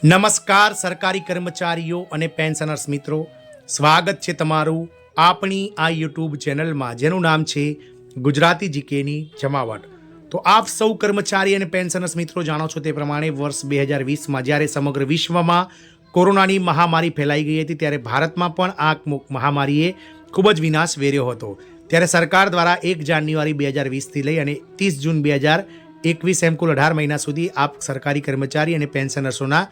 નમસ્કાર સરકારી કર્મચારીઓ અને પેન્શનર્સ મિત્રો, સ્વાગત છે તમારું આપણી આ યુટ્યુબ ચેનલમાં જેનું નામ છે ગુજરાતી જીકેની જમાવટ. તો આપ સૌ કર્મચારી અને પેન્શનર્સ મિત્રો જાણો છો તે પ્રમાણે વર્ષ 2020માં જ્યારે સમગ્ર વિશ્વમાં કોરોનાની મહામારી ફેલાઈ ગઈ હતી ત્યારે ભારતમાં પણ આ મહામારીએ ખૂબ જ વિનાશ વેર્યો હતો. ત્યારે સરકાર દ્વારા 1 જાન્યુઆરી 2020થી લઈ અને 30 જૂન 2021 એમ કુલ 18 મહિના સુધી આપ સરકારી કર્મચારી અને પેન્શનર્સોના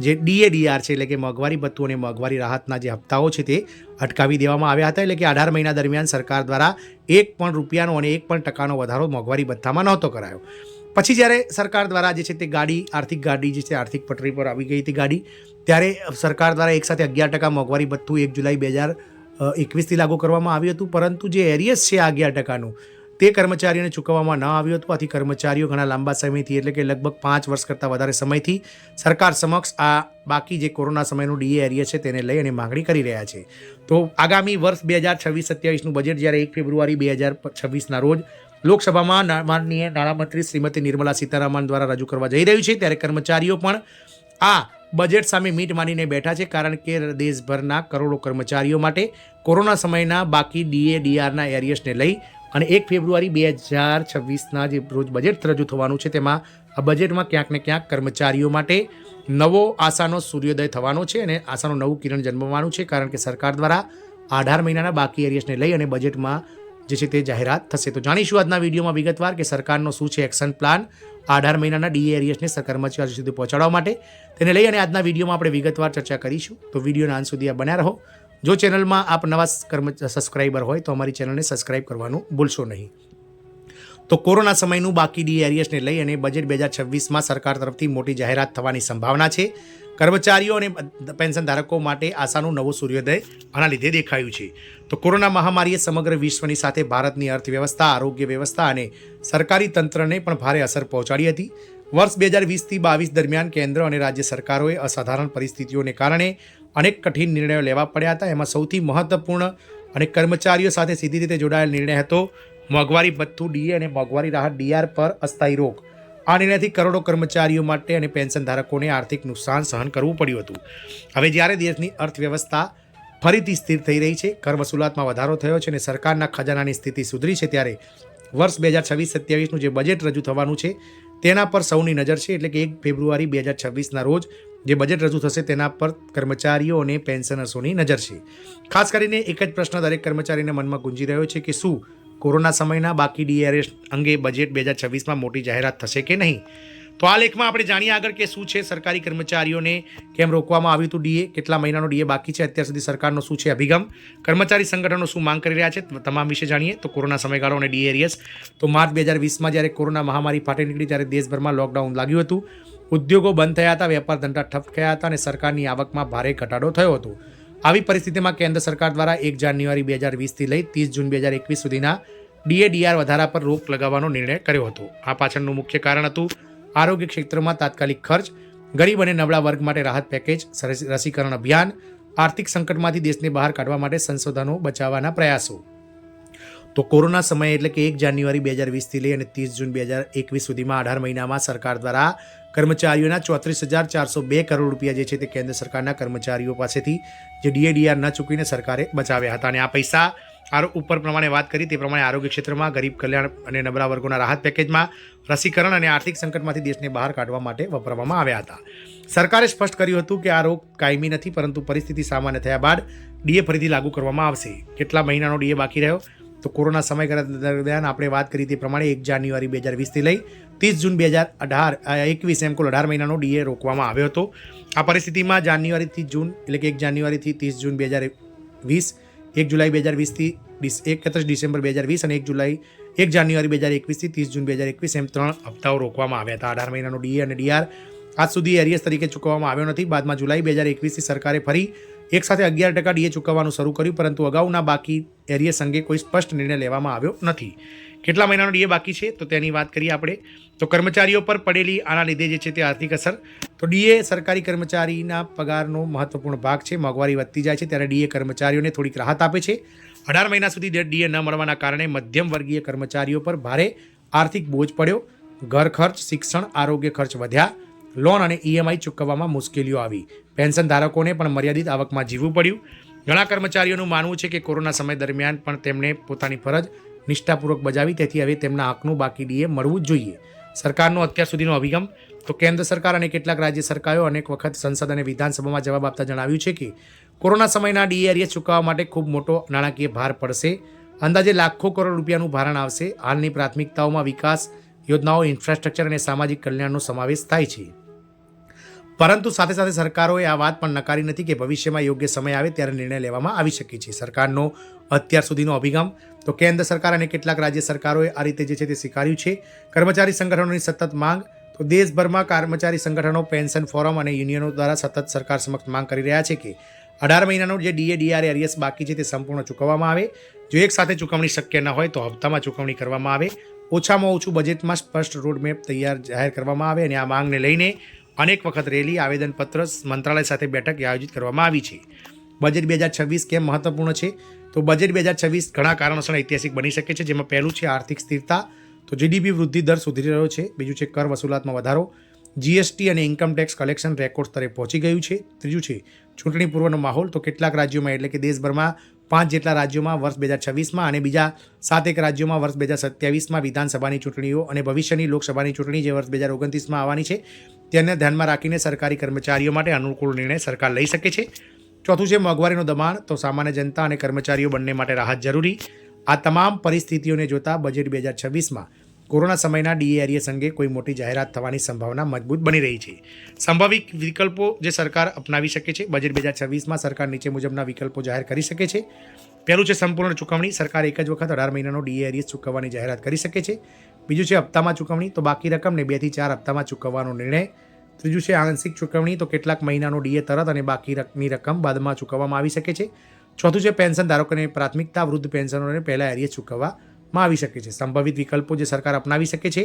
જે ડીએડીઆર છે એટલે કે મોંઘવારી ભથ્થું અને મોંઘવારી રાહતના જે હપ્તાઓ છે તે અટકાવી દેવામાં આવ્યા હતા. એટલે કે 18 મહિના દરમિયાન સરકાર દ્વારા 1 પણ રૂપિયાનો અને 1 પણ ટકાનો વધારો મોંઘવારી ભથ્થામાં નહોતો કરાયો. પછી જ્યારે સરકાર દ્વારા જે છે તે ગાડી આર્થિક ગાડી જે છે આર્થિક પટરી પર આવી ગઈ હતી ગાડી, ત્યારે સરકાર દ્વારા એકસાથે 11% મોંઘવારી ભથ્થું 1 જુલાઈ 2021થી લાગુ કરવામાં આવ્યું હતું. પરંતુ જે એરિયસ છે આ 11%નું તે કર્મચારીઓને ચૂકવવામાં ન આવ્યું હતું. આથી કર્મચારીઓ ઘણા લાંબા સમયથી એટલે કે લગભગ 5 વર્ષ કરતાં વધારે સમયથી સરકાર સમક્ષ આ બાકી જે કોરોના સમયનું ડીએ એરિયસ છે તેને લઈ અને માગણી કરી રહ્યા છે. તો આગામી વર્ષ 2026-27નું બજેટ જ્યારે 1 ફેબ્રુઆરી 2026ના રોજ લોકસભામાં માનનીય નાણામંત્રી શ્રીમતી નિર્મલા સીતારામન દ્વારા રજૂ કરવા જઈ રહ્યું છે, ત્યારે કર્મચારીઓ પણ આ બજેટ સામે મીટ માંડીને બેઠા છે. કારણ કે દેશભરના કરોડો કર્મચારીઓ માટે કોરોના સમયના બાકી ડીએડીઆરના એરિયસને લઈ અને 1 ફેબ્રુઆરી 2026ના જે રોજ બજેટ રજૂ થવાનું છે તેમાં આ બજેટમાં ક્યાંક ને ક્યાંક કર્મચારીઓ માટે નવો આશાનો સૂર્યોદય થવાનો છે અને આશાનું નવું કિરણ જન્મવાનું છે. કારણ કે સરકાર દ્વારા 18 મહિનાના બાકી એરિયસને લઈ અને બજેટમાં જે છે તે જાહેરાત થશે. તો જાણીશું આજના વિડીયોમાં વિગતવાર કે સરકારનો શું છે એક્શન પ્લાન 18 મહિનાના ડીએ એરિયસને કર્મચારીઓ સુધી પહોંચાડવા માટે. તેને લઈ અને આજના વિડીયોમાં આપણે વિગતવાર ચર્ચા કરીશું. તો વિડીયોના અંત સુધી બન્યા રહો. જો ચેનલમાં આપ નવા સબસ્ક્રાઈબર હોય તો અમારી ચેનલને સબસ્ક્રાઈબ કરવાનું ભૂલશો નહીં. તો કોરોના સમયનું બાકી ડી એરિયસને લઈ અને બજેટ 2026માં સરકાર તરફથી મોટી જાહેરાત થવાની સંભાવના છે. કર્મચારીઓ અને પેન્શન ધારકો માટે આશાનું નવું સૂર્યોદય આના લીધે દેખાયું છે. તો કોરોના મહામારીએ સમગ્ર વિશ્વની સાથે ભારતની અર્થવ્યવસ્થા, આરોગ્ય વ્યવસ્થા અને સરકારી તંત્રને પણ ભારે અસર પહોંચાડી હતી. વર્ષ 2020થી 22 દરમિયાન કેન્દ્ર અને રાજ્ય સરકારોએ અસાધારણ પરિસ્થિતિઓને કારણે અનેક કઠિન નિર્ણયો લેવા પડ્યા હતા. એમાં સૌથી મહત્વપૂર્ણ અને કર્મચારીઓ સાથે સીધી રીતે જોડાયેલ નિર્ણય હતો મોંઘવારી ભથ્થું ડીએ અને મોંઘવારી રાહત ડીઆર પર અસ્થાયી રોક. આ નિર્ણયથી કરોડો કર્મચારીઓ માટે અને પેન્શન ધારકોને આર્થિક નુકસાન સહન કરવું પડ્યું હતું. હવે જ્યારે દેશની અર્થવ્યવસ્થા ફરીથી સ્થિર થઈ રહી છે, કર વસૂલાતમાં વધારો થયો છે અને સરકારના ખજાનાની સ્થિતિ સુધરી છે, ત્યારે વર્ષ 2026-27નું જે બજેટ રજૂ થવાનું છે તેના પર સૌની નજર છે. એટલે કે 1 ફેબ્રુઆરી 2026ના રોજ જે બજેટ રજૂ થશે તેના પર કર્મચારીઓ અને પેન્શનર્સોની નજર છે. ખાસ કરીને એક જ પ્રશ્ન દરેક કર્મચારીના મનમાં ગુંજી રહ્યો છે કે શું કોરોના સમયના બાકી ડીઆરએસ અંગે બજેટ 2026માં મોટી જાહેરાત થશે કે નહીં. તો આ લેખમાં આપણે જાણીએ આગળ કે શું છે સરકારી કર્મચારીઓને કેમ રોકવામાં આવ્યું હતું ડીએ, કેટલા મહિનાનો ડીએ બાકી છે, અત્યાર સુધી સરકારનો શું છે અભિગમ, કર્મચારી સંગઠનો શું માંગ કરી રહ્યા છે, તમામ વિશે જાણીએ. તો કોરોના સમયગાળો અને ડીએ એરિયસ. તો માર્ચ 2020માં જ્યારે કોરોના મહામારી ફાટી નીકળી ત્યારે દેશભરમાં લોકડાઉન લાગ્યું હતું, ઉદ્યોગો બંધ થયા હતા, વેપાર ધંધા ઠપ થયા હતા અને સરકારની આવકમાં ભારે ઘટાડો થયો હતો. આવી પરિસ્થિતિમાં કેન્દ્ર સરકાર દ્વારા 1 જાન્યુઆરી 2020થી લઈ 30 જૂન 2021 સુધીના ડીએડીઆર વધારા પર રોક લગાવવાનો નિર્ણય કર્યો હતો. આ પાછળનું મુખ્ય કારણ હતું આરોગ્ય ક્ષેત્રમાં તાત્કાલિક ખર્ચ, ગરીબ અને નબળા વર્ગ માટે રાહત પેકેજ, રસીકરણ અભિયાન, આર્થિક સંકટમાંથી દેશને બહાર કાઢવા માટે સંશોધનો બચાવવાના પ્રયાસો. તો કોરોના સમયે એટલે કે 1 જાન્યુઆરી 2020થી લઈ અને 30 જૂન 2021 સુધીમાં 18 મહિનામાં સરકાર દ્વારા કર્મચારીઓના 34,402 કરોડ રૂપિયા જે છે તે કેન્દ્ર સરકારના કર્મચારીઓ પાસેથી જે ડીએડીઆર ન ચૂકવીને સરકારે બચાવ્યા હતા. અને આ પૈસા ઉપર પ્રમાણે વાત કરી તે પ્રમાણે આરોગ્ય ક્ષેત્રમાં, ગરીબ કલ્યાણ અને નબળા વર્ગોના રાહત પેકેજમાં, રસીકરણ અને આર્થિક સંકટમાંથી દેશને બહાર કાઢવા માટે વપરાવામાં આવ્યા હતા. સરકારે સ્પષ્ટ કર્યું હતું કે આ રોગ કાયમી નથી, પરંતુ પરિસ્થિતિ સામાન્ય થયા બાદ ડીએ ફરીથી લાગુ કરવામાં આવશે. કેટલા મહિનાનો ડીએ બાકી રહ્યો? તો કોરોના સમયગાળા દરમિયાન આપણે વાત કરી તે પ્રમાણે 1 જાન્યુઆરી 2020થી લઈ 30 જૂન 2021 એમ કુલ 18 મહિનાનો ડીએ રોકવામાં આવ્યો હતો. આ પરિસ્થિતિમાં જાન્યુઆરીથી જૂન એટલે કે 1 જાન્યુઆરીથી 30 જૂન 2020, 1 જુલાઈ 2020થી 31 ડિસેમ્બર 2020 અને 1 જાન્યુઆરી 2021થી 30 જૂન 2021 એમ 3 હપ્તાઓ રોકવામાં આવ્યા હતા. 18 મહિનાનો ડીએ અને ડીઆર આજ સુધી એરિયસ તરીકે ચૂકવવામાં આવ્યો નથી. બાદમાં જુલાઈ 2021થી સરકારે ફરી એકસાથે 11% ડીએ ચૂકવવાનું શરૂ કર્યું, પરંતુ અગાઉના બાકી એરિયસ અંગે કોઈ સ્પષ્ટ નિર્ણય લેવામાં આવ્યો નથી. કેટલા મહિનાનો ડીએ બાકી છે તો તેની વાત કરીએ આપણે. તો કર્મચારીઓ પર પડેલી આના લીધે જે છે તે આર્થિક અસર. તો ડીએ સરકારી કર્મચારીના પગારનો મહત્વપૂર્ણ ભાગ છે. મોંઘવારી વધતી જાય છે ત્યારે ડીએ કર્મચારીઓને થોડીક રાહત આપે છે. 18 મહિના સુધી ડીએ ન મળવાના કારણે મધ્યમ વર્ગીય કર્મચારીઓ પર ભારે આર્થિક બોજ પડ્યો. ઘર ખર્ચ, શિક્ષણ, આરોગ્ય ખર્ચ વધ્યા. લોન અને ઈએમઆઈ ચૂકવવામાં મુશ્કેલીઓ આવી. પેન્શન ધારકોને પણ મર્યાદિત આવકમાં જીવવું પડ્યું. ઘણા કર્મચારીઓનું માનવું છે કે કોરોના સમય દરમિયાન પણ તેમણે પોતાની ફરજ નિષ્ઠાપૂર્વક બજાવી, તેથી હવે તેમના હકનું બાકી ડીએ મળવું જ જોઈએ. સરકારનો અત્યાર સુધીનો અભિગમ. તો કેન્દ્ર સરકાર અને કેટલાક રાજ્ય સરકારો અનેક વખત સંસદ અને વિધાનસભામાં જવાબ આપતા જણાવ્યું છે કે કોરોના સમયના ડીએ એરિયસ ચૂકવવા માટે ખૂબ મોટો નાણાકીય ભાર પડશે. અંદાજે લાખો કરોડ રૂપિયાનું ભારણ આવશે. હાલની પ્રાથમિકતાઓમાં વિકાસ યોજનાઓ, ઇન્ફ્રાસ્ટ્રક્ચર અને સામાજિક કલ્યાણનો સમાવેશ થાય છે. પરંતુ સાથે સાથે સરકારોએ આ વાત પણ નકારી નથી કે ભવિષ્યમાં યોગ્ય સમય આવે ત્યારે નિર્ણય લેવામાં આવી શકે છે. સરકારનો અત્યાર સુધીનો અભિગમ. તો કેન્દ્ર સરકાર અને કેટલાક રાજ્ય સરકારોએ આ રીતે જે છે તે સ્વીકાર્યું છે. કર્મચારી સંગઠનોની સતત માંગ. તો દેશભરમાં કર્મચારી સંગઠનો, પેન્શન ફોરમ અને યુનિયનો દ્વારા સતત સરકાર સમક્ષ માંગ કરી રહ્યા છે કે 18 મહિનાનો જે ડીએ ડીઆર એરિયસ બાકી છે તે સંપૂર્ણ ચૂકવવામાં આવે. જો એક સાથે ચૂકવણી શક્ય ન હોય તો હપ્તામાં ચૂકવણી કરવામાં આવે. ઓછામાં ઓછું બજેટમાં સ્પષ્ટ રોડમેપ તૈયાર જાહેર કરવામાં આવે. અને આ માંગને લઈને અનેક વખત રેલી, આવેદનપત્ર, મંત્રાલય સાથે બેઠક આયોજિત કરવામાં આવી છે. બજેટ 2026 કેમ મહત્વપૂર્ણ છે? તો બજેટ 2026 ઘણા કારણોસર ઐતિહાસિક બની શકે છે. જેમાં પહેલું છે આર્થિક સ્થિરતા. તો જીડીપી વૃદ્ધિ દર સુધરી રહ્યો છે. બીજું છે કર વસૂલાતમાં વધારો. જીએસટી અને ઇન્કમ ટેક્સ કલેક્શન રેકોર્ડ સ્તરે પહોંચી ગયું છે. ત્રીજું છે ચૂંટણી પૂર્વનો માહોલ. તો કેટલાક રાજ્યોમાં એટલે કે દેશભરમાં 5 જેટલા રાજ્યોમાં વર્ષ 2026માં અને બીજા 7 રાજ્યોમાં વર્ષ 2027માં વિધાનસભાની ચૂંટણીઓ અને ભવિષ્યની લોકસભાની ચૂંટણી જે વર્ષ 2029માં આવવાની છે તેને ધ્યાનમાં રાખીને સરકારી કર્મચારીઓ માટે અનુકૂળ નિર્ણય સરકાર લઈ શકે છે. ચોથું છે મોંઘવારીનું દબાણ. તો સામાન્ય જનતા અને કર્મચારીઓ બંને માટે રાહત જરૂરી. આ તમામ પરિસ્થિતિઓને જોતા બજેટ 2026માં કોરોના સમયના ડીએ એરિયસ અંગે કોઈ મોટી જાહેરાત થવાની સંભાવના મજબૂત બની રહી છે. સંભવિત વિકલ્પો જે સરકાર અપનાવી શકે છે. બજેટ 2026માં સરકાર નીચે મુજબના વિકલ્પો જાહેર કરી શકે છે. પહેલું છે સંપૂર્ણ ચૂકવણી. સરકાર એક જ વખત 18 મહિનાનો ડીએ એરિયસ ચૂકવવાની જાહેરાત કરી શકે છે. બીજું છે હપ્તામાં ચૂકવણી. તો બાકી રકમને 2 થી 4 હપ્તામાં ચૂકવવાનો નિર્ણય. ત્રીજું છે આંશિક ચૂકવણી. તો કેટલાક મહિનાનો ડીએ તરત અને બાકીની રકમ બાદમાં ચૂકવવામાં આવી શકે છે. ચોથું છે પેન્શન ધારકોને પ્રાથમિકતા. વૃદ્ધ પેન્શનરોને પહેલા એરિયસ ચૂકવવામાં આવી શકે છે. સંભવિત વિકલ્પો જે સરકાર અપનાવી શકે છે.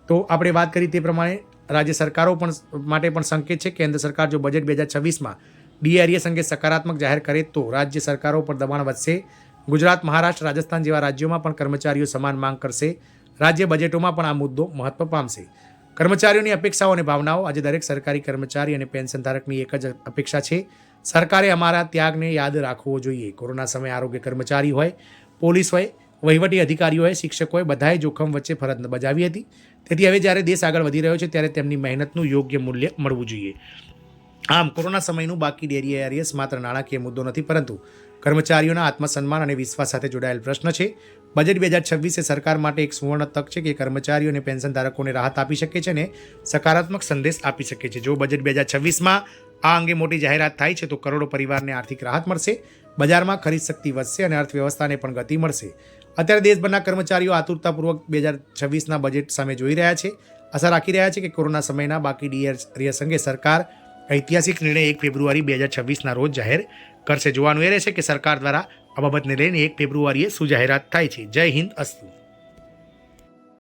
તો આપણે વાત કરી તે પ્રમાણે રાજ્ય સરકારો પણ માટે પણ સંકેત છે. કેન્દ્ર સરકાર જો બજેટ 2026માં ડીએ એરિયસ અંગે સકારાત્મક જાહેર કરે તો રાજ્ય સરકારો પર દબાણ વધશે. ગુજરાત, મહારાષ્ટ્ર, રાજસ્થાન જેવા રાજ્યોમાં પણ કર્મચારીઓ સમાન માંગ કરશે. રાજ્ય બજેટોમાં પણ આ મુદ્દો મહત્વ પામશે. કર્મચારીઓની અપેક્ષાઓ અને ભાવનાઓ. આજે દરેક સરકારી કર્મચારી અને પેન્શન ધારકની એક જ અપેક્ષા છે. સરકારે અમારા ત્યાગને યાદ રાખવો જોઈએ. કોરોના સમયે આરોગ્ય કર્મચારી હોય, પોલીસ હોય, વહીવટી અધિકારીઓ હોય, શિક્ષકો હોય, બધાએ જોખમ વચ્ચે ફરજ બજાવી હતી. તેથી હવે જ્યારે દેશ આગળ વધી રહ્યો છે ત્યારે તેમની મહેનતનું યોગ્ય મૂલ્ય મળવું જોઈએ. આમ કોરોના સમયનું બાકી ડીએ એરિયસ માત્ર નાણાકીય મુદ્દો નથી, પરંતુ કર્મચારીઓના આત્મસન્માન અને વિશ્વાસ સાથે જોડાયેલ પ્રશ્ન છે. બજેટ 2026 એ સરકાર માટે એક સુવર્ણ તક છે કે કર્મચારીઓ અને પેન્શન ધારકોને રાહત આપી શકે છે અને સકારાત્મક સંદેશ આપી શકે છે. જો બજેટ 2026માં આ અંગે મોટી જાહેરાત થાય છે તો કરોડો પરિવારને આર્થિક રાહત મળશે, બજારમાં ખરીદ શક્તિ વધશે અને અર્થવ્યવસ્થાને પણ ગતિ મળશે. અત્યારે દેશભરના કર્મચારીઓ આતુરતાપૂર્વક 2026ના બજેટ સામે જોઈ રહ્યા છે. આશા રાખી રહ્યા છે કે કોરોના સમયના બાકી ડીએ એરિયસ અંગે સરકાર ઐતિહાસિક નિર્ણય 1 ફેબ્રુઆરી 2026ના રોજ જાહેર કરશે. જોવાનું એ રહેશે કે સરકાર દ્વારા આ બાબતને લઈને 1 ફેબ્રુઆરીએ શું જાહેરાત થાય છે. જય હિન્દ, અસ્તુ.